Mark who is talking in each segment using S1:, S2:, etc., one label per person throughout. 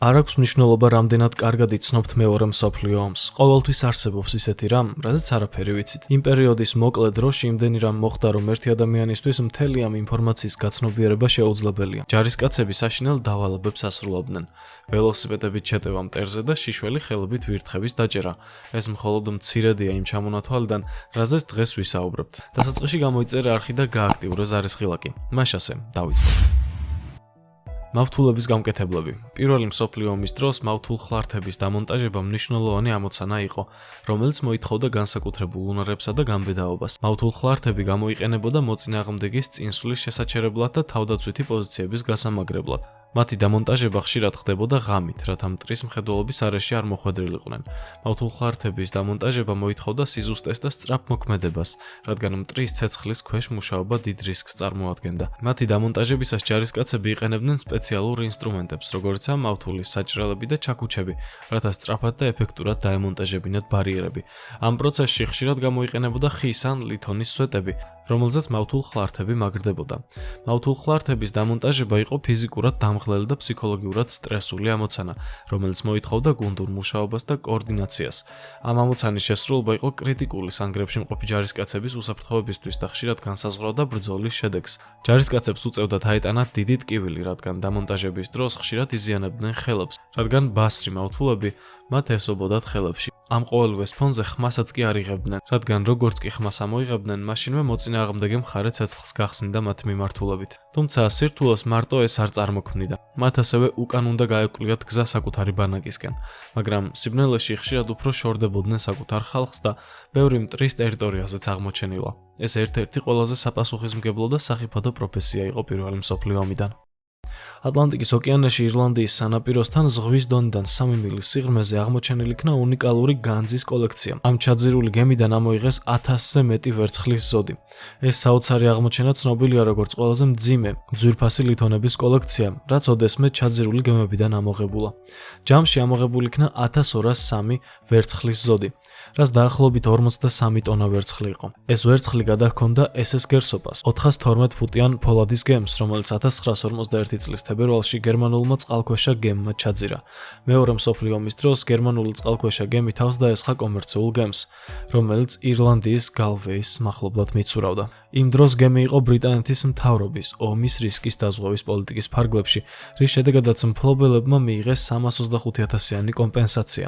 S1: არ აქვს მნიშვნელობა რამდენად კარგად იცნობთ მეორე მსოფლიო ომს. ყოველთვის არსებობს ისეთი რამ, რაზეც არაფერი ვიცით. იმ პერიოდის მოკლე დროში იმდენი რამ მოხდა, რომ ერთი ადამიანისთვის მთელი ამ ინფორმაციის გაცნობიერება შეუძლებელია. ჯარისკაცები საშინელ დავალებებს ასრულებდნენ. ველოსიპედებით შეტევა მტერზე და შიშველი ხელებით ვირთხების დაჭერა. ეს მხოლოდ მცირედია იმ ჩამონათვალიდან, რაზეც დღეს ვისაუბრებთ. დასაწყისში გამოიწერა არხი და გააქტიურა ზარისხილაკი. მაშასე, დავიწყოთ. მავთულების გამკეთებლები. პირველი მსოფლიო ომის დროს მავთულ ხლართების დამონტაჟება მნიშვნელოვანი ამოცანა იყო, რომელიც მოითხოვდა განსაკუთრებულ უნარებსა და გამბედაობას. მავთულ ხლართები გამოიყენებოდა მოწინააღმდეგის წინსვლის შესაჩერებლად და თავდაცვითი პოზიციების გასამაგრებლად. მათი დამონტაჟება ხშირად ხდებოდა ღამით, რათა მტრის მხედველობის არეში არ მოხვედრილიყვნენ. მავთულ ხლართების დამონტაჟება მოითხოვდა სიზუსტეს და სწრაფ მოქმედებას, რადგან მტრის ცეცხლის ქვეშ მუშაობა დიდ რისკს წარმოადგენდა. მათი დამონტაჟებისას ჯარისკაცები იყენებდნენ სპეციალურ ინსტრუმენტებს, როგორიცაა მავთულის საჭრელები და ჩაქუჩები, რათა სწრაფად და ეფექტურად დაემონტაჟებინათ ბარიერები. ამ პროცესში ხშირად გამოიყენებოდა ხის ან ლითონის სვეტები, რომელზეც მავთულ ხლართები მაგრდებოდა. მავთულ ხლართების დამონტაჟება იყო ფიზიკურად დამღლელი და ფსიქოლოგიურად სტრესული ამოცანა, რომელიც მოითხოვდა გუნდურ მუშაობას და კოორდინაციას. ამ ამოცანის შესრულება იყო კრიტიკული სანგრებში მყოფი ჯარისკაცების უსაფრთხოებისთვის და ხშირად განსაზღვრავდა ბრძოლის შედეგს. ჯარისკაცებს უწევდათ აეტანათ დიდი ტკივილი, რადგან დამონტაჟების დროს ხშირად იზიანებდნენ ხელებს, რადგან ბასრი მავთულები მათ ესობოდათ ხელებში. ამ ყოველივეს ფონზე ხმასაც კი არ იღებდნენ, რადგან როგორც კი ხმას ამოიღებდნენ, მაშინვე მოწინააღმდეგე მხარე ცეცხლს გახსნიდა მათ მიმართულებით. თუმცა სირთულეს მარტო ეს არ წარმოქმნიდა. მათ ასევე უკან უნდა გაეკვლიათ გზა საკუთარი ბანაკისკენ, მაგრამ სიბნელეში ხშირად უფრო შორდებოდნენ საკუთარ ხალხს და ბევრი მტრის ტერიტორიაზეც აღმოჩენილა. ეს ერთ-ერთი ყველაზე საპასუხისმგებლო და სახიფათო პროფესია იყო პირველი მსოფლიო ომიდან. ატლანტიკის ოკეანეში ირლანდიის სანაპიროსთან ზღვის დონიდან 3 მილის სიღრმეზე აღმოჩენილი იქნა უნიკალური განძის კოლექცია. ამ ჩაძირული გემიდან ამოიღეს 1000-ზე მეტი ვერცხლის ზოდი. ეს საოცარი აღმოჩენა ცნობილია როგორც ყველაზე მძიმე ძვირფასი ლითონების კოლექცია, რაც ოდესმე ჩაძირული გემებიდან ამოღებულა. ჯამში ამოღებული იქნა 1203 ვერცხლის ზოდი, რაც დაახლოებით 43 ტონა ვერცხლი იყო. ეს ვერცხლი გადაჰქონდა SS გერსოპას, 412 ფუტიან ფოლადის გემს, რომელიც 1941 წლის თებერვალში გერმანულმა წყალქვეშა გემმა ჩაძირა. მეორე მსოფლიო ომის დროს გერმანული წყალქვეშა გემი თავს დაესხა კომერციულ გემს, რომელიც ირლანდიის Galway-ს მახლობლად მიცურავდა. იმ დროს გემი იყო ბრიტანეთის მთავრობის ომის რისკის დაზღვევის პოლიტიკის ფარგლებში, რის შედეგადაც მფლობელებმა მიიღეს 325,000-იანი კომპენსაცია.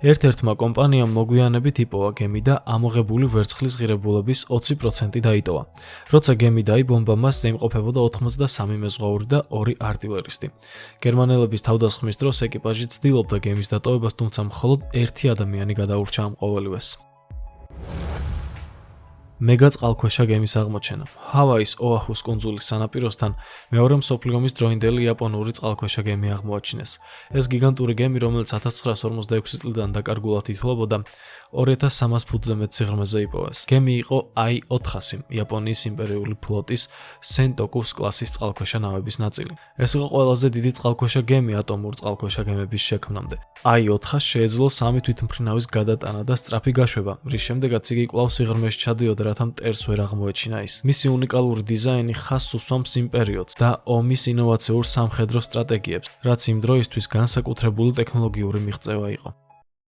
S1: ერთ-ერთმა კომპანიამ მოგვიანებით იპოვა გემი და ამოღებული ვერცხლის ღირებულების 20% დაიტოვა. როცა გემი დაიბომბა, მასზე იმყოფებოდა 83 მეზღვაური და 2 არტილერისტი. გერმანელების თავდასხმის დროს ეკიპაჟი ცდილობდა გემის დატოვებას, თუმცა მხოლოდ 1 ადამიანი გადაურჩა ამ ყოველივეს. მეგა წყალქვეშა გემის აღმოჩენა. ჰავაის ოაჰუს კუნძულის სანაპიროსთან მეორე მსოფლიო ომის დროინდელი იაპონური წყალქვეშა გემი აღმოაჩინეს. ეს გიგანტური გემი, რომელიც 1946 წლიდან დაკარგულად ითვლებოდა, 2300 ფუტზე მეტ სიღრმეზე იპოვეს. გემი იყო I-400, იაპონიის იმპერიული ფლოტის სენტოკუს კლასის წყალქვეშა ნავების ნაწილი. ეს იყო ყველაზე დიდი წყალქვეშა გემი ატომურ წყალქვეშა გემების შექმნამდე. I-400 შეეძლო 3 თვითმფრინავის გადატანა და სწრაფი გაშვება, რის შემდეგაც იგი კვლავ სიღრმეში ჩადიოდა, რათა მტერს ვერ აღმოეჩინა ის. მისი უნიკალური დიზაინი ხაზს უსვამს იმ პერიოდს და ომის ინოვაციურ სამხედრო სტრატეგიებს, რაც იმ დროისთვის განსაკუთრებული ტექნოლოგიური მიღწევა იყო.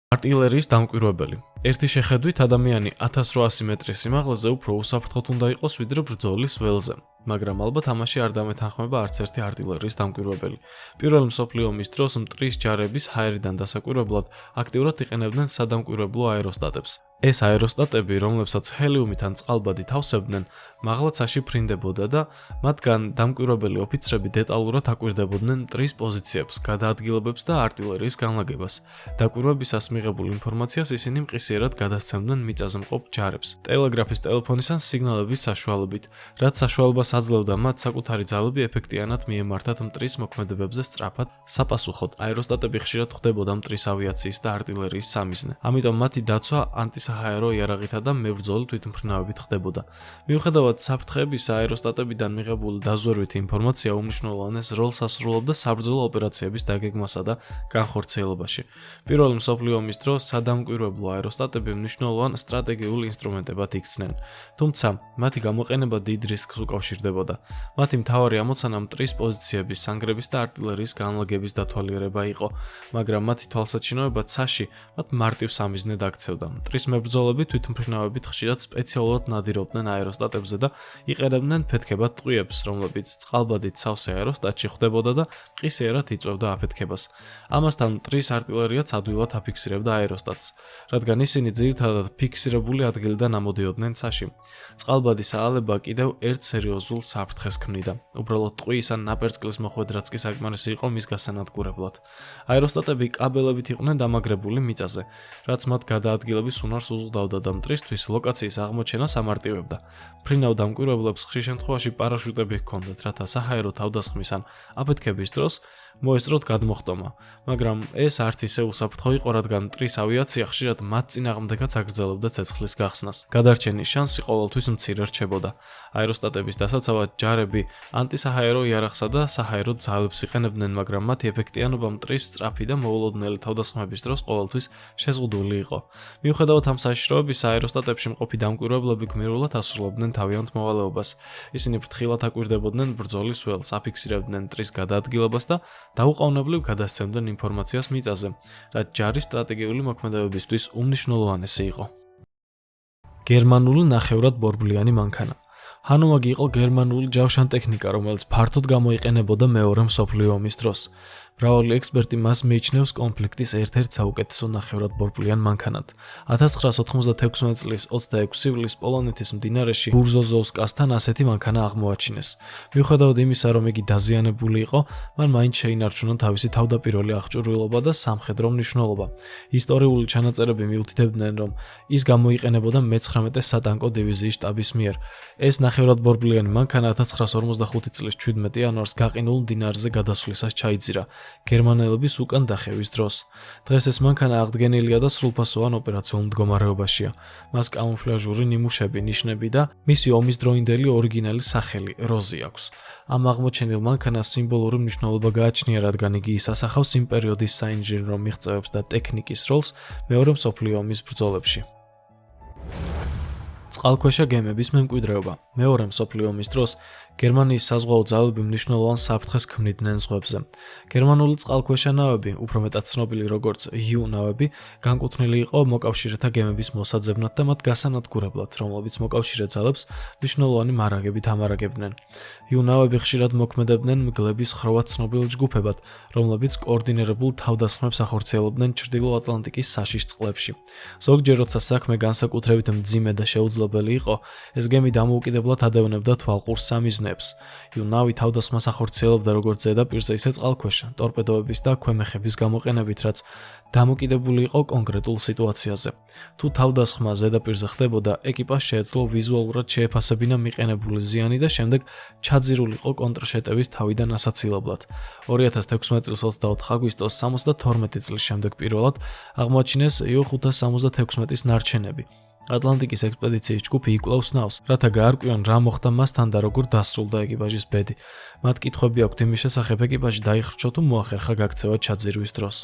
S1: არტილერიის დამკვირვებელი. ერთი შეხედვით ადამიანი 1800 მეტრის სიმაღლეზე უფრო უსაფრთხოდ უნდა იყოს ვიდრე ბრძოლის ველზე, მაგრამ ალბათ ამაში არ დამეთანხმება არც ერთი არტილერიის დამკვირვებელი. პირველი მსოფლიო ომის დროს მტრის ჯარების ჰაერიდან დასაკვირვებლად აქტიურად იყენებდნენ სადამკვირვებლო აეროსტატებს. ეს აეროსტატები, რომლებსაც ჰელიუმით ან წყალბადი თავსებდნენ, მაღლა ცაში ფრინდებოდა და მათგან დამკვირვებელი ოფიცრები დეტალურად აკვირდებოდნენ მტრის პოზიციებს, გადაადგილებებს და არტილერიის განლაგებას. დაკვირვებისას მიღებულ ინფორმაციას ისინი მყისიერად გადასცემდნენ მიწაზე მყოფ ჯარებს, ტელეგრაფის, ტელეფონის ან სიგნალების საშუალებით, რაც საშუალებას აძლევდა მათ საკუთარი ძალები ეფექტიანად მიემართათ მტრის მოქმედებებზე სწრაფად. sapasუხოდ, აეროსტატები ხშირად ხდებოდა მტრის ავიაციის და არტილერიის სამიზნე. ამიტომ მათი დაცვა ანტისაბოტაჟის საჰაერო იარაღითა და მებრძოლი თვითმფრინავებით ხდებოდა. მიუხედავად საფრთხეებისა, აეროსტატებიდან მიღებული დაზვერვითი ინფორმაცია უმნიშვნელოვანეს როლს ასრულებდა საბრძოლო ოპერაციების დაგეგმასა და განხორციელებაში. პირველი მსოფლიო ომის დროს სადამკვირვებლო აეროსტატები მნიშვნელოვან სტრატეგიულ ინსტრუმენტებად იქცნენ. თუმცა, მათი გამოყენება დიდ რისკს უკავშირდებოდა. მათი მთავარი ამოცანა მტრის პოზიციების, სანგრების და არტილერიის განლაგების დათვალიერება იყო, მაგრამ მათი თვალსაჩინოება ცაში მათ მარტივ სამიზნედ აქცევდა. მტრის მებრძოლები თვითმფრინავებით ხშირად სპეციალურად ნადირობდნენ აეროსტატებზე და იყენებდნენ ფეთქებად ტყვიებს, რომლებიც წყალბადით სავსე აეროსტატში ხვდებოდა და მყისიერად იწვევდა აფეთქებას. ამასთან მტრის არტილერიაც ადვილად აფიქსირებდა აეროსტატს, რადგან ისინი ძირითადად ფიქსირებული ადგილიდან ამოდიოდნენ ცაში. წყალბადის აალება კიდევ ერთ სერიოზულ საფრთხეს ქმნიდა. უბრალოდ ტყუის ან ნაპერწკლის მოხვედრაც კი საკმარისი იყო მის გასანადგურებლად. აეროსტატები კაბელებით იყვნენ დამაგრებული მიწაზე, რაც მათ გადაადგილების უნარს უზღუდავდა და მტრისთვის ლოკაციის აღმოჩენას ამარტივებდა. მფრინავ დამკვირვებლებს ხშირ შემთხვევაში პარაშუტები ჰქონდათ, რათა საჰაერო თავდასხმის ან აფეთქების დროს მოესწროთ გადმოხტომა, მაგრამ ეს არც ისე უსაფრთხო იყო, რადგან მტრის ავიაცია ხშირად მათ წინააღმდეგაც აგრძელებდა ცეცხლის გახსნას. გადარჩენის შანსი ყოველთვის მცირე რჩებოდა. აეროსტატების დასაცავად ჯარები ანტისაჰაერო იარაღსა და საჰაერო ძალებს იყენებდნენ, მაგრამ მათი ეფექტიანობა მტრის სწრაფი და მოულოდნელი თავდასხმების დროს ყოველთვის შეზღუდული იყო. მიუხედავად ამ საშიშროებისა, აეროსტატებში მყოფი დამკვირვებლები გმირულად ასრულებდნენ თავიანთ მოვალეობას. ისინი ფრთხილად აკვირდებოდნენ ბრძოლის ველს, აფიქსირებდნენ მტრის გადაადგილებას და დაუყოვნებლივ გადასცემდნენ ინფორმაციას მიწაზე, რაც ჯარის სტრატეგიული მოქმედებებისთვის უმნიშვნელოვანესი იყო. გერმანული ნახევრად ბორბლიანი მანქანა. ჰანომაგი იყო გერმანული ჯავშან ტექნიკა, რომელიც ფართოდ გამოიყენებოდა მეორე მსოფლიო ომის დროს. მრავალი ექსპერტი მას მიიჩნევს კონფლიქტის ერთ-ერთ საუკეთესო ნახევრად ბორბლიან მანქანად. 1996 წლის 26 ივლისს პოლონეთის მდინარეში ბურზოზოვსკასთან ასეთი მანქანა აღმოაჩინეს. მიუხედავად იმისა, რომ იგი დაზიანებული იყო, მან მაინც შეინარჩუნა თავისი თავდაპირველი აღჭურვილობა და სამხედრო მნიშვნელობა. ისტორიული ჩანაწერები მიუთითებდნენ, რომ ის გამოიყენებოდა მე-19 სატანკო დივიზიის შტაბის მიერ. ეს ნახევრად ბორბლიანი მანქანა 1945 წლის 17 იანვარს გაყინულ მდინარეზე გადასვლისას ჩაიძირა. გერმანელების უკან დახევის დროს. დღეს ეს მანქანა აღდგენილია და სრულფასოვან ოპერაციულ მდგომარეობაშია. მას კამუფლაჟური ნიმუშები, ნიშნები და მისი ომის დროინდელი ორიგინალი სახელი როზი აქვს. ამ აღმოჩენილ მანქანას სიმბოლური მნიშვნელობა გააჩნია, რადგან იგი ისასახავს იმ პერიოდის საინჟინრო მიღწევებს და ტექნიკის როლს მეორე მსოფლიო ომის ბრძოლებში. წყალქვეშა გემების მემკვიდრეობა. მეორე მსოფლიო ომის დროს გერმანიის საზღვაო ძალები მნიშვნელოვან საფრთხეს ქმნიდნენ ზღვებზე. გერმანული წყალქვეშა ნავები, უფრო მეტად ცნობილი როგორც U ნავები, განკუთვნილი იყო მოკავშირეთა გემების მოსაძებნად და მათ გასანადგურებლად, რომლებიც მოკავშირე ძალებს მნიშვნელოვანი მარაგებით ამარაგებდნენ. U ნავები ხშირად მოქმედებდნენ მგლების ხროვად ცნობილ ჯგუფებად, რომლებიც კოორდინირებულ თავდასხმებს ახორციელებდნენ ჩრდილო ატლანტიკის საშიშ წყლებში. ზოგჯერ, როცა საქმე განსაკუთრებით მძიმე და შეუძლებელი იყო, ეს გემი დამოუკიდებლად ადევნებდა თვალყურს სამიზნეებს. ნავი თავდასხმას ახორციელებდა როგორც ზედაპირზე, ისე წყალქვეშა, ტორპედოების და ქვემეხების გამოყენებით, რაც დამოკიდებული იყო კონკრეტულ სიტუაციაზე. თუ თავდასხმა ზედაპირზე ხდებოდა, ეკიპაჟს შეეძლო ვიზუალურად შეეფასებინა მიყენებული ზიანი და შემდეგ ჩაძირულიყო კონტრშეტევის თავიდან ასაცილებლად. 2016 წლის 24 აგვისტოს 72 წლის შემდეგ პირველად აღმოაჩინეს U-576-ის ნარჩენები. ატლანტიკის ექსპედიციის ჯგუფი იკვლევს ნავს, რათა გაარკვიონ რა მოხდა მასთან და როგორ დასრულდა ეკიპაჟის ბედი. მათ კითხვები აქვთ იმის შესახებ, ეკიპაჟი დაიხრჩო თუ მოახერხა გაქცევა ჩაძირვის დროს.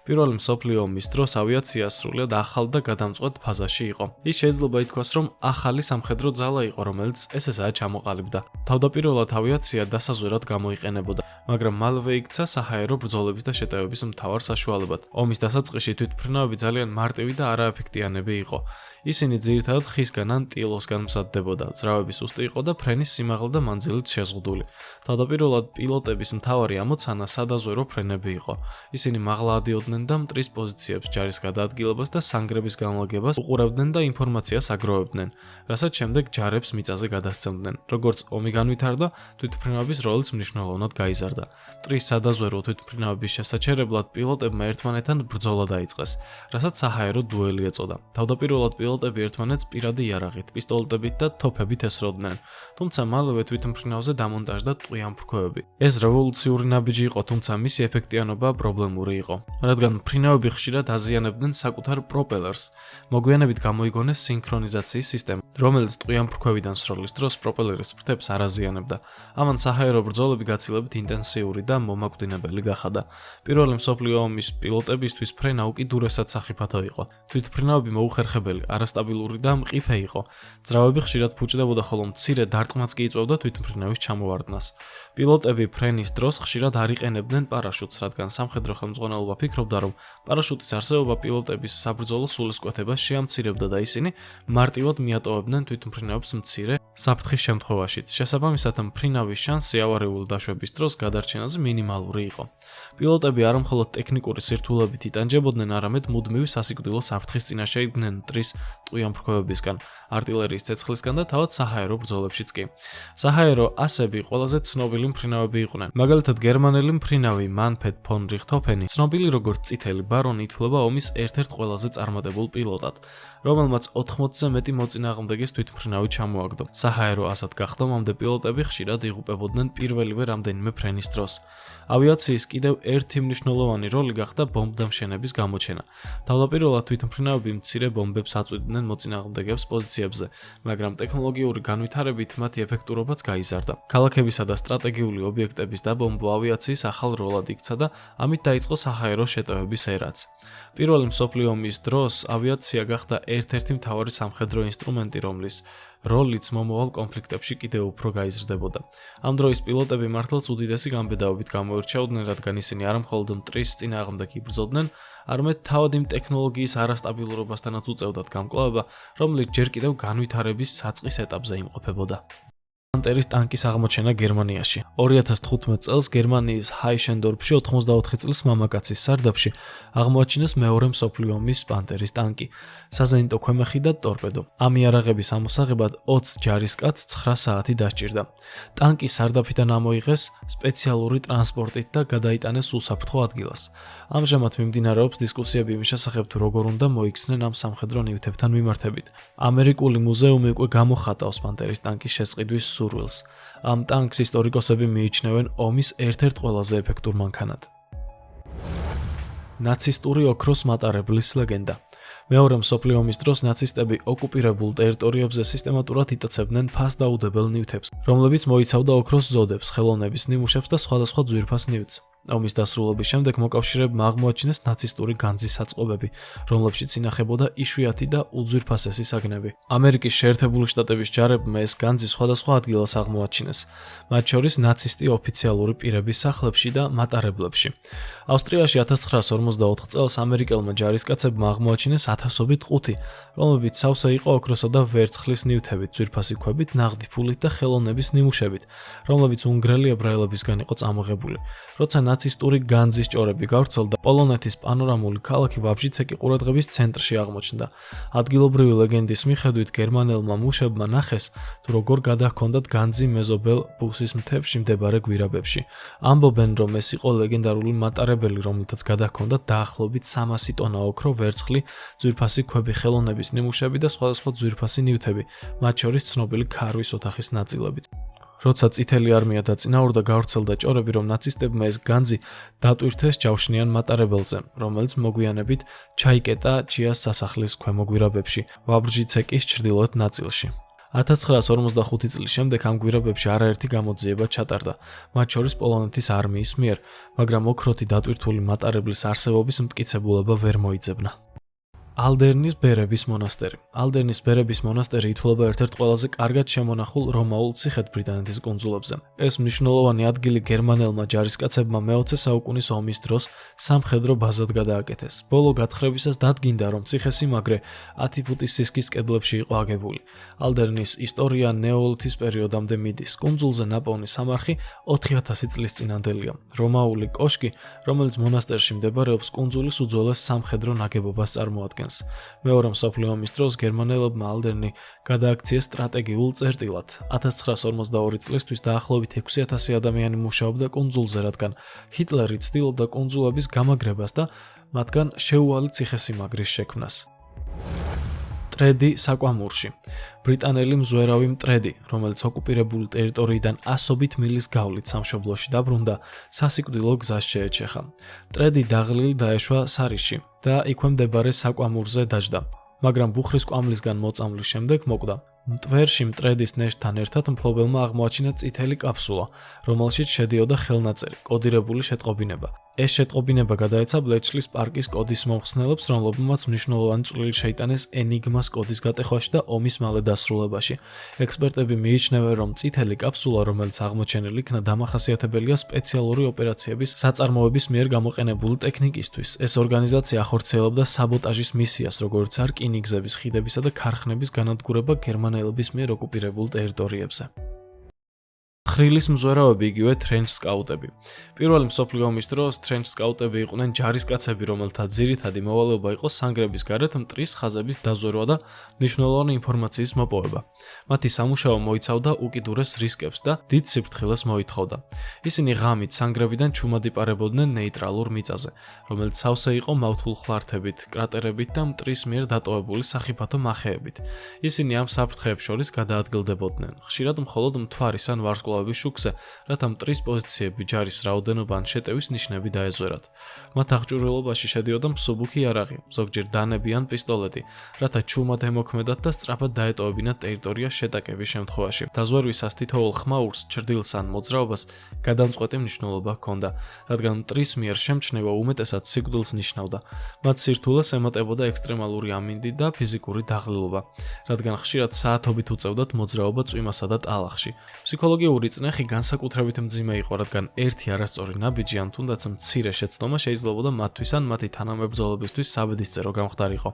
S1: პირველი მსოფლიო ომის დროს ავიაცია სრულიად ახალ და გადამწყვეტ ფაზაში იყო. ის შეიძლება ითქვას, რომ ახალი სამხედრო ძალა იყო, რომელიც SSA ჩამოყალიბდა. თავდაპირველად ავიაცია დასაზვერად გამოიყენებოდა, მაგრამ მალევე იქცა საჰაერო ბრძოლების და შეტევების მთავარ საშუალებად. ომის დასაწყისში თვითმფრინავები ძალიან მარტივი და არაეფექტიანები იყო. ისინი ძირითადად ხისგან ან ტილოსგან მზადდებოდა. ძრავები სუსტი იყო და ფრენის სიმაღლე და მანძილით შეზღუდული. თავდაპირველად პილოტების მთავარი ამოცანა სადაზვერო ფრენები იყო. ისინი მაღლა ადიოდნენ და მტრის პოზიციებს, ჯარის გადაადგილებას და სანგრების განლაგებას უყურებდნენ და ინფორმაციას აგროვებდნენ, რასაც შემდეგ ჯარებს მიწაზე გადასცემდნენ. როგორც ომი განვითარდა, თვითმფრინავების როლიც მნიშვნელოვნად გაიზარდა. მტრის სადაზვერო თვითმფრინავების შესაჩერებლად პილოტებმა ერთმანეთთან ბრძოლა დაიწყეს, რასაც საჰაერო დუელი ეწოდა. თავდაპირველად პილოტები ერთმანეთს პირადი იარაღით, პისტოლეტებით და თოფებით ესროდნენ, თუმცა მალევე თვითმფრინავზე დამონტაჟდა ტყვიამფრქვევები. ეს რევოლუციური ნაბიჯი იყო, თუმცა მისი ეფექტიანობა პრობლემური იყო, რადგან რადგან ფრინავები ხშირად აზიანებდნენ საკუთარ პროპელერს. მოგვიანებით გამოიგონეს სინქრონიზაციის სისტემა, რომელიც ტყვიან ფრქვევიდან სროლის დროს პროპელერის ფრთებს არ აზიანებდა. ამან საჰაერო ბრძოლები გაცილებით ინტენსიური და მომაკვდინებელი გახადა. პირველი მსოფლიო ომის პილოტებისთვის ფრენა უკიდურესად სახიფათო იყო. თვითმფრინავები მოუხერხებელი, არასტაბილური და მყიფე იყო. ძრავები ხშირად ფუჭდებოდა, ხოლო მცირე დარტყმაც კი იწვევდა თვითმფრინავის ჩამოვარდნას. პილოტები ფრენის დროს ხშირად არ იყენებდნენ პარაშუტს, რადგან სამხედრო ხელმძღვანელობა ფიქრობდა, რომ პარაშუტის არსებობა პილოტების საბრძოლო სულისკვეთებას შეამცირებდა და ისინი მარტივად მიატოვებდნენ თვითმფრინავებს მცირე საფრთხის შემთხვევაშიც. შესაბამისად, მფრინავის შანსი ავარიული დაშვების დროს გადარჩენაზე მინიმალური იყო. პილოტები არა მხოლოდ ტექნიკური სირთულებით იტანჯებოდნენ, არამედ მუდმივი სასიკვდილო საფრთხის წინაშე იდგნენ მტრის ტყვიან ფრქვევებისგან, артиллерიის ცეცხლისგან და თავად საჰაერო ბრძოლებშიც კი. საჰაერო ასები ყველაზე ცნობილი მფრინავები იყვნენ. მაგალითად, გერმანელი მფრინავი მანფრედ ფონ რიხტჰოფენი, ცნობილი როგორც წითელი ბარონი, ითვლება ომის ერთ-ერთ ყველაზე წარმატებულ პილოტად, რომელმაც 80-ზე მეტი მოწინააღმდეგეს თვითმფრინავი ჩამოაგდო. საჰაერო ასად გახდომამდე პილოტები ხშირად იღუპებოდნენ პირველივე რამდენიმე ფრენის დროს. ავიაციის კიდევ ერთი მნიშვნელოვანი როლი გახდა ბომბდამშენების გამოჩენა. თავდაპირველად თვითმფრინავები მცირე ბომბებს აწვდიდნენ მოწინააღმდეგეებს პოზიციებზე, მაგრამ ტექნოლოგიური განვითარებით მათი ეფექტურობაც გაიზარდა. ქალაქებისა და სტრატეგიული ობიექტების დაბომბვა ავიაციის ახალ როლად იქცა და ამით დაიწყო საჰაერო შეტევების ერაც. პირველი მსოფლიო ომის დროს ავიაცია გახდა ერთ-ერთი მთავარი სამხედრო ინსტრუმენტი, რომლის როლიც მომავალ კონფლიქტებში კიდევ უფრო გაიზრდებოდა. ამ დროის პილოტები მართლაც უდიდესი გამბედაობით გამოირჩეოდნენ, რადგან ისინი არა მხოლოდ მტრის წინააღმდეგ იბრძოდნენ, არამედ თავად იმ ტექნოლოგიის არასტაბილურობასთანაც უწევდათ გამკლავება, რომელიც ჯერ კიდევ განვითარების საწყის ეტაპზე იმყოფებოდა. პანტერის ტანკის აღმოჩენა გერმანიაში. 2015 წელს გერმანიის ჰაიშენდორფში 84 წლის მამაკაცის სარდაფში აღმოაჩინეს მეორე მსოფლიო ომის პანტერის ტანკი, საზენიტო ქვემეხი და ტორპედო. ამ იარაღების ამოსაღებად 20 ჯარისკაცს 9 საათი დასჭირდა. ტანკი სარდაფიდან ამოიღეს სპეციალური ტრანსპორტით და გადაიტანეს უსაფრთხო ადგილას. ამჟამად მიმდინარეობს დისკუსიები იმის შესახებ, თუ როგორ უნდა მოიქცნენ ამ სამხედრო ნივთებთან მიმართებით. ამერიკული მუზეუმი უკვე გამოხატავს პანტერის ტანკის შესყიდვის სურვილს. ამ ტანკს ისტორიკოსები მიიჩნევენ ომის ერთ-ერთ ყველაზე ეფექტურ მანქანად. ნაცისტური ოქროს მატარებლის ლეგენდა. მეორე მსოფლიო ომის დროს ნაცისტები ოკუპირებულ ტერიტორიებზე სისტემატურად იტაცებდნენ ფასდაუდებელ ნივთებს, რომლებიც მოიცავდა ოქროს ზოდებს, ხელოვნების ნიმუშებს და სხვადასხვა ძვირფას ნივთს. ომის დასრულების შემდეგ მოკავშირეებმა აღმოაჩინეს ნაცისტური განძის საწყობები, რომლებშიც ინახებოდა იშვიათი და უძვირფასესი საგნები. ამერიკის შეერთებული შტატების ჯარებმა ეს განძი სხვადასხვა ადგილას აღმოაჩინეს, მათ შორის ნაცისტი ოფიციალური პირების სახლებში და მატარებლებში. ავსტრიაში 1944 წელს ამერიკელმა ჯარისკაცებმა აღმოაჩინეს ათასობით ყუთი, რომლებიც სავსე იყო ოქროსა და ვერცხლის ნივთებით, ძვირფასი ქვებით, ნაღდი ფულით და ხელოვნების ნიმუშებით, რომლებიც უნგრელი ებრაელებისგან იყო წამოღებული. როცა ნაცისტური განძის ჭორები გავრცელდა, პოლონეთის პანორამული ქალაქი ვაბჟიცეკი ყურადღების ცენტრში აღმოჩნდა. ადგილობრივი ლეგენდის მიხედვით გერმანელმა მუშებმა ნახეს, თუ როგორ გადაჰქონდათ განძი მეზობელ ბუსის მთებში მდებარე გვირაბებში. ამბობენ, რომ ეს იყო ლეგენდარული მატარებელი, რომელთაც გადაჰქონდათ დაახლოებით 300 ტონა ოქრო, ვერცხლი, ძვირფასი ქვები, ხელოვნების ნიმუშები და სხვადასხვა ძვირფასი ნივთები, მათ შორის ცნობილი ქარვის ოთახის ნაწილებიც. როცა წითელი არმია დაწინაურდა, გავრცელდა ჭორები, რომ ნაცისტებმა ეს განძი დატვირთეს ჯავშნიან მატარებელზე, რომელიც მოგვიანებით ჩაიკეტა ჩიას სასახლის ქვემო გვირაბებში, ვაბრჟიცეკის ჩრდილოეთ ნაწილში. 1945 წლის შემდეგ ამ გვირაბებში არაერთი გამოძიება ჩატარდა, მათ შორის პოლონეთის არმიის მიერ, მაგრამ ოქროთი დატვირთული მატარებლის არსებობის მტკიცებულება ვერ მოიძებნა. ალდერნის ბერების მონასტერი. ალდერნის ბერების მონასტერი ითვლება ერთ-ერთ ყველაზე კარგად შემონახულ რომაულ ციხედ ბრიტანეთის კუნძულებზე. ეს მნიშვნელოვანი ადგილი გერმანელმა ჯარისკაცებმა მე-20 საუკუნის ომის დროს სამხედრო ბაზად გადააკეთეს. ბოლო გათხრებისას დადგინდა, რომ ციხესიმაგრე 10 ფუტის სისქის კედლებში იყო აგებული. ალდერნის ისტორია ნეოლითის პერიოდამდე მიდის. კუნძულზე ნაპოვნი სამარხი 4000 წლის წინანდელია. რომაული კოშკი, რომელიც მონასტერში მდებარეობს, კუნძულის უძველეს სამხედრო ნაგებობას წარმოადგენს. მეორე მსოფლიო ომის დროს გერმანელებმა ალდერნი გადააქციეს სტრატეგიულ წერტილად. 1942 წლისთვის დაახლოებით 6000 ადამიანი მუშაობდა კუნძულზე, რადგან ჰიტლერი ცდილობდა კუნძულების გამაგრებას და მათგან შეუვალი ციხესიმაგრის შექმნას. მტრედი საკვამურში. ბრიტანელი მზვერავი მტრედი, რომელიც ოკუპირებული ტერიტორიიდან ასობით მილის გავლით სამშობლოში დაბრუნდა, სასიკვდილო გზას შეეჩეხა. მტრედი დაღლილი დაეშვა სარიში და იქვე მდებარე საკვამურზე დაჯდა, მაგრამ ბუხრის კვამლისგან მოწამვლის შემდეგ მოკვდა. მტვერში მტრედის ნეშტთან ერთად მფლობელმა აღმოაჩინა წითელი კაფსულა, რომელშიც შედიოდა ხელნაწერი, კოდირებული შეტყობინება. ეს შეტყობინება გადაეცა ბლეჩლის პარკის კოდის მომხსნელებს, რომლებმაც მნიშვნელოვანი წვლილი შეიტანეს ენიგმას კოდის გატეხვაში და ომის მალე დასრულებაში. ექსპერტები მიიჩნევენ, რომ წითელი კაფსულა, რომელიც აღმოჩენილი იქნა, დამახასიათებელია სპეციალური ოპერაციების საწარმოების მიერ გამოყენებული ტექნიკისთვის. ეს ორგანიზაცია ახორციელებდა საბოტაჟის მისიას, როგორც არ რკინიგზების, ხიდებისა და ქარხნების განადგურება გერმანელების მიერ ოკუპირებულ ტერიტორიებზე. ხრილის მზვერავები იგივე ტრენჩ სკაუტები. პირველი მსოფლიო ომის დროს ტრენჩ სკაუტები იყვნენ ჯარისკაცები, რომელთა ძირითადი მოვალეობა იყო სანგრების გარეთ მტრის ხაზების დაზვერვა და მნიშვნელოვანი ინფორმაციის მოპოვება. მათი სამუშაო მოიცავდა უკიდურეს რისკებს და დიდ სიფრთხილეს მოითხოვდა. ისინი ღამით სანგრებიდან ჩუმად იპარებოდნენ ნეიტრალურ მიწაზე, რომელიც სავსე იყო მავთულხლართებით, კრატერებით და მტრის მიერ დატოვებული სახიფათო მახეებით. ისინი ამ საფრთხეებს შორის გადაადგილდებოდნენ, ხშირად მხოლოდ მთვარის ან ვარსკვლავების შუქზე, რათა მტრის პოზიციები, ჯარის რაოდენობა ან შეტევის ნიშნები დაეზვერათ. მათ აღჭურვილობაში შედიოდა მსუბუქი იარაღი, ზოგჯერ დანები ან პისტოლეტი, რათა ჩუმად ემოქმედათ და სწრაფად დაეტოვებინათ ტერიტორია შეტაკების შემთხვევაში. დაზვერვისას თითოეულ ხმაურს, ჩრდილს ან მოძრაობას გადამწყვეტი მნიშვნელობა ჰქონდა, რადგან მტრის მიერ შემჩნევა უმეტესად სიკვდილს ნიშნავდა. მათ სირთულეს ემატებოდა ექსტრემალური ამინდი და ფიზიკური დაღლილობა, რადგან ხშირად საათობით უწევდათ მოძრაობა წვიმასა და ტალახში. ფსიქოლოგიური წნეხი განსაკუთრებით მძიმე იყო, რადგან ერთი არასწორი ნაბიჯი ან თუნდაც მცირე შეცდომა შეიძლებოდა მათთვის ან მათი თანამებრძოლებისთვის საბედისწერო გამხდარიყო.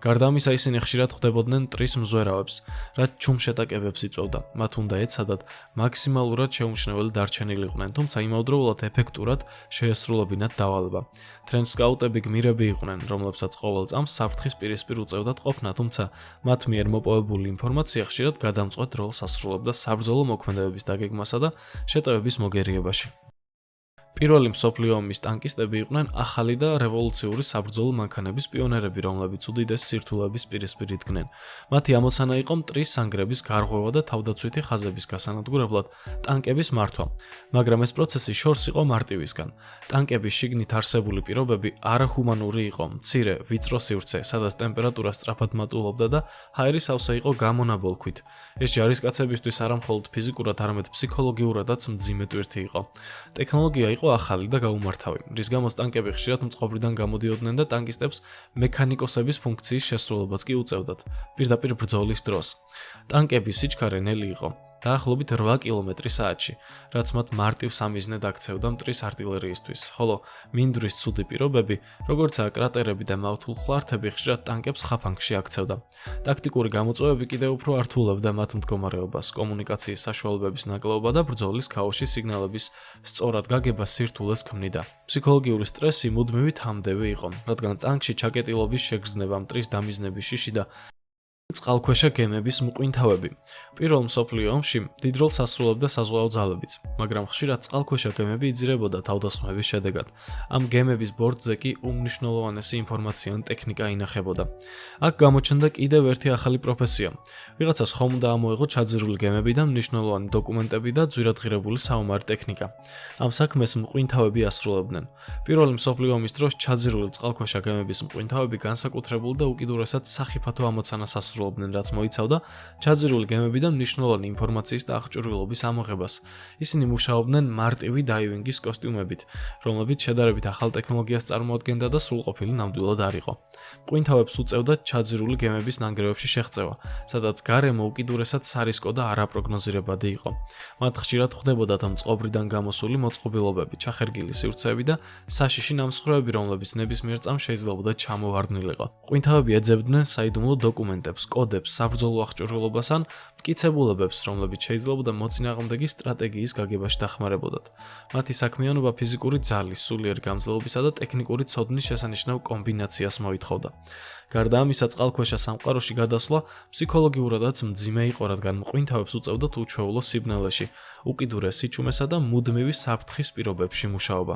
S1: გარდა ამისა, ისინი ხშირად ხვდებოდნენ მტრის მზვერავებს, რაც ჩუმ შეტაკებებს იწვევდა. მათ უნდა ეცადათ მაქსიმალურად შეუმჩნეველი დარჩენილიყვნენ, თუმცა იმავდროულად ეფექტურად შეესრულებინათ დავალება. ტრენჩ სკაუტები გმირები იყვნენ, რომლებსაც ყოველ წამს საფრთხის პირისპირ უწევდათ ყოფნა, თუმცა მათ მიერ მოპოვებული ინფორმაცია ხშირად გადამწყვეტ როლს ასრულებდა საბრძოლო მოქმედებების დაგეგმასა და შეტევების მოგერიებაში. პირველი მსოფლიო ომის ტანკისტები იყვნენ ახალი და რევოლუციური საბრძოლო მანქანების პიონერები, რომლებიც უდიდეს სირთულეების პირისპირ იდგნენ. მათი ამოცანა იყო მტრის სანგრების გარღვევა და თავდაცვითი ხაზების გასანადგურებლად ტანკების მართვა, მაგრამ ეს პროცესი შორს იყო მარტივისგან. ტანკების შიგნით არსებული პირობები არაჰუმანური იყო, მცირე, ვიწრო სივრცე, სადაც ტემპერატურა სწრაფად მატულობდა და ჰაერი სავსე იყო გამონაბოლქვით. ეს ჯარისკაცებისთვის არა მხოლოდ ფიზიკურად, არამედ ფსიქოლოგიურადაც მძიმე ტვირთი იყო. ტექნოლოგია იყო ახალი და გაუმართავი, რის გამოც ტანკები ხშირად მწყობრიდან გამოდიოდნენ და ტანკისტებს მექანიკოსების ფუნქციის შესრულებაც კი უწევდათ, პირდაპირ ბრძოლის დროს. ტანკების სიჩქარე ნელი იყო, დაახლოებით 8 კმ/სთ-ში, რაც მათ მარტივ სამიზნედ აქცევდა მტრის არტილერიისთვის, ხოლო მინდვრის ცუდი პირობები, როგორიცაა კრატერები და მავთულხლართები, ხშირად ტანკებს ხაფანგში აქცევდა. ტაქტიკური გამოწვევები კიდევ უფრო ართულებდა მათ მდგომარეობას, კომუნიკაციის საშუალებების ნაკლეობა და ბრძოლის ქაოსში სიგნალების სწორად გაგება სირთულეს ქმნიდა. ფსიქოლოგიური სტრესი მუდმივი თამდევი იყო, რადგან ტანკში ჩაკეტილობის შეგრძნება, მტრის დამიზნების შიში და წყალქვეშა გემების მყინთავები. პირველ მსოფლიო ომში დიდ როლს ასრულებდა საზღვაო ძალებიც, მაგრამ ხშირად წყალქვეშა გემები იძირებოდა თავდასხმების შედეგად. ამ გემების ბორტზე კი უმნიშვნელოვანესი ინფორმაცია ან ტექნიკა ინახებოდა. აქ გამოჩნდა კიდევ ერთი ახალი პროფესია. ვიღაცას ხომ უნდა ამოეღო ჩაძირული გემებიდან მნიშვნელოვანი დოკუმენტები და ძვირადღირებული საომარი ტექნიკა. ამ საქმეს მყინთავები ასრულებდნენ. პირველი მსოფლიო ომის დროს ჩაძირული წყალქვეშა გემების მყინთავები განსაკუთრებულ და უკიდურესად სახიფათო ამოცანას ასრულებდნენ, რაც მოიცავდა ჩაძირული გემებიდან მნიშვნელოვანი ინფორმაციის და აღჭურვილობის ამოღებას. ისინი მუშაობდნენ მარტივი დაივინგის კოსტიუმებით, რომლებიც შედარებით ახალ ტექნოლოგიას წარმოადგენდა და სრულყოფილი ნამდვილად არ იყო. მყინთავებს უწევდათ ჩაძირული გემების ნანგრევებში შეღწევა, სადაც გარემო უკიდურესად სარისკო და არაპროგნოზირებადი იყო. მათ ხშირად ხვდებოდათ მწყობრიდან გამოსული მოწყობილობები, ჩახერგილი სივრცეები და საშიში ნამსხვრევები, რომლებიც ნებისმიერ წამს შეიძლებოდა ჩამოვარდნილიყო. მყინთავები ეძებდნენ საიდუმლო დოკუმენტებს, კოდებს, საბრძოლო აღჭურვილობას ან მტკიცებულებებს, რომლებიც შეიძლებოდა მოწინააღმდეგის სტრატეგიის გაგებაში დახმარებოდათ. მათი საქმიანობა ფიზიკური ძალის, სულიერი გამძლეობისა და ტექნიკური ცოდნის შესანიშნავ კომბინაციას მოითხოვდა. გარდა ამისა, წყალქვეშა სამყაროში გადასვლა ფსიქოლოგიურადაც მძიმე იყო, რადგან მყინთავებს უწევდათ უჩვეულო სიბნელეში, უკიდურეს სიჩუმესა და მუდმივი საფრთხის პირობებში მუშაობა.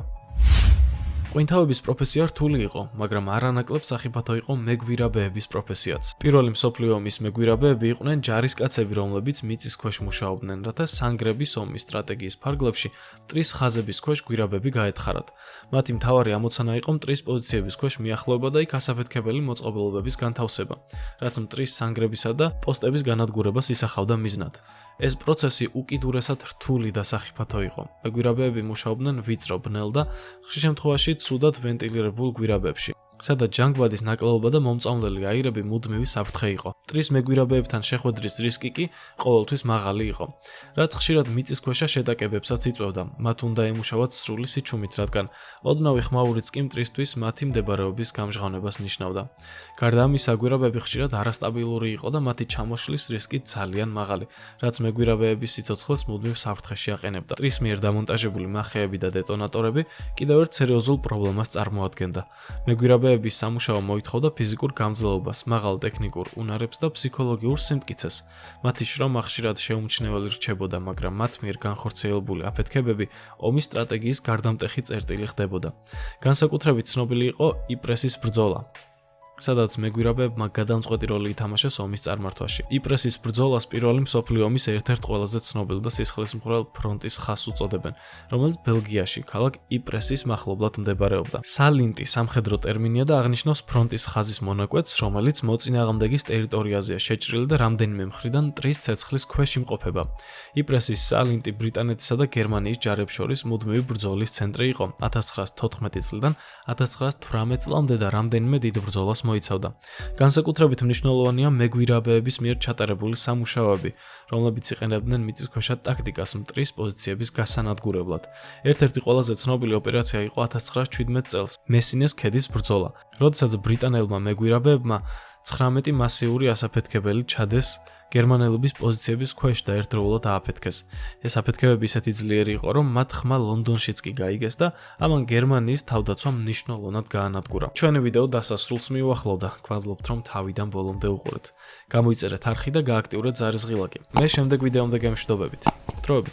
S1: ყვინთავების პროფესია რთული იყო, მაგრამ არანაკლებ სახიფათო იყო მეგვირაბეების პროფესიაც. პირველი მსოფლიო ომის მეგვირაბეები იყვნენ ჯარისკაცები, რომლებიც მიწის ქვეშ მუშაობდნენ, რათა სანგრების ომის სტრატეგიის ფარგლებში მტრის ხაზების ქვეშ გვირაბები გაეთხარათ. მათი მთავარი ამოცანა იყო მტრის პოზიციების ქვეშ მიახლოება და იქ ასაფეთქებელი მოწყობილობების განთავსება, რაც მტრის სანგრებისა და პოსტების განადგურებას ისახავდა მიზნად. ეს პროცესი უკიდურესად რთული და სახიფათო იყო. მეგვირაბეები მუშაობდნენ ვიწრო, ბნელ და ხშირ შემთხვევაში ცუდად ვენტილირებულ გვირაბებში, სადაც ჯანგბადის ნაკლაობა და მომწამლელი აირები მუდმივი საფრთხე იყო. მტრის მეგვირაბეებთან შეხვედრის რისკი კი ყოველთვის მაღალი იყო, რაც ხშირად მიწის ქვეშა შეტაკებებსაც იწვევდა. მათ უნდა ემუშავათ სრული სიჩუმით, რადგან ოდნავი ხმაურიც კი მტრისთვის მათი მდებარეობის გამჟღავნებას ნიშნავდა. გარდა ამისა, გვირაბები ხშირად არასტაბილური იყო და მათი ჩამოშლის რისკი ძალიან მაღალი, რაც მეგვირაბეების სიცოცხლეს მუდმივ საფრთხეში აყენებდა. მტრის მიერ დამონტაჟებული მახეები და დეტონატორები კიდევ ერთ სერიოზულ პრობლემას წარმოადგენდა. მეგვირაბეების სამუშაო მოითხოვდა ფიზიკურ გამძლეობას, მაღალ ტექნიკურ უნარებს და ფსიქოლოგიურ სიმტკიცეს. მათი შრომა ხშირად შეუმჩნეველი რჩებოდა, მაგრამ მათ მიერ განხორციელებული აფეთქებები ომის სტრატეგიის გარდამტეხი წერტილი ხდებოდა. განსაკუთრებით ცნობილი იყო იპრესის ბრძოლა, სადაც მეგვირაბეებმა გადამწყვეტი როლი ითამაშეს ომის წარმართვაში. იპრესის ბრძოლას პირველი მსოფლიო ომის ერთ-ერთ ყველაზე ცნობილ და სისხლისმღვრელ ფრონტის ხაზს უწოდებენ, რომელიც ბელგიაში, ქალაქ იპრესის მახლობლად მდებარეობდა. სალინტი სამხედრო ტერმინია და აღნიშნავს ფრონტის ხაზის მონაკვეთს, რომელიც მოწინააღმდეგის ტერიტორიაზეა შეჭრილი და რამდენიმე მხრიდან მტრის ცეცხლის ქვეშ იმყოფება. იპრესის სალინტი ბრიტანეთისა და გერმანიის ჯარებს შორის მუდმივი ბრძოლის ცენტრი იყო 1914 წლიდან 1918 წლამდე და რამდენიმე დიდ ბრძოლას მოიცავდა. განსაკუთრებით მნიშვნელოვანია მეგვირაბეების მიერ ჩატარებული სამუშაოები, რომლებიც იყენებდნენ მიწისქვეშა ტაქტიკას მტრის პოზიციების გასანადგურებლად. ერთ-ერთი ყველაზე ცნობილი ოპერაცია იყო 1917 წელს მესინეს ქედის ბრძოლა, როდესაც ბრიტანელმა მეგვირაბეებმა 19 მასიური ასაფეთქებელი ჩადეს გერმანელების პოზიციების ქვეშ და ერთდროულად ააფეთქეს. ეს აფეთქებები ისეთი ძლიერი იყო, რომ მათ ხმა ლონდონშიც კი გაიგეს და ამან გერმანიის თავდაცვა მნიშვნელოვნად გაანადგურა. ჩვენი ვიდეო დასასრულს მიუახლოვდა. გვადლობთ, რომ თავიდან ბოლომდე უყურეთ. გამოიწერეთ არხი და გააქტიურეთ ზარისღილაკი. მე შემდეგ ვიდეომდე გემშვიდობებით. დროებით.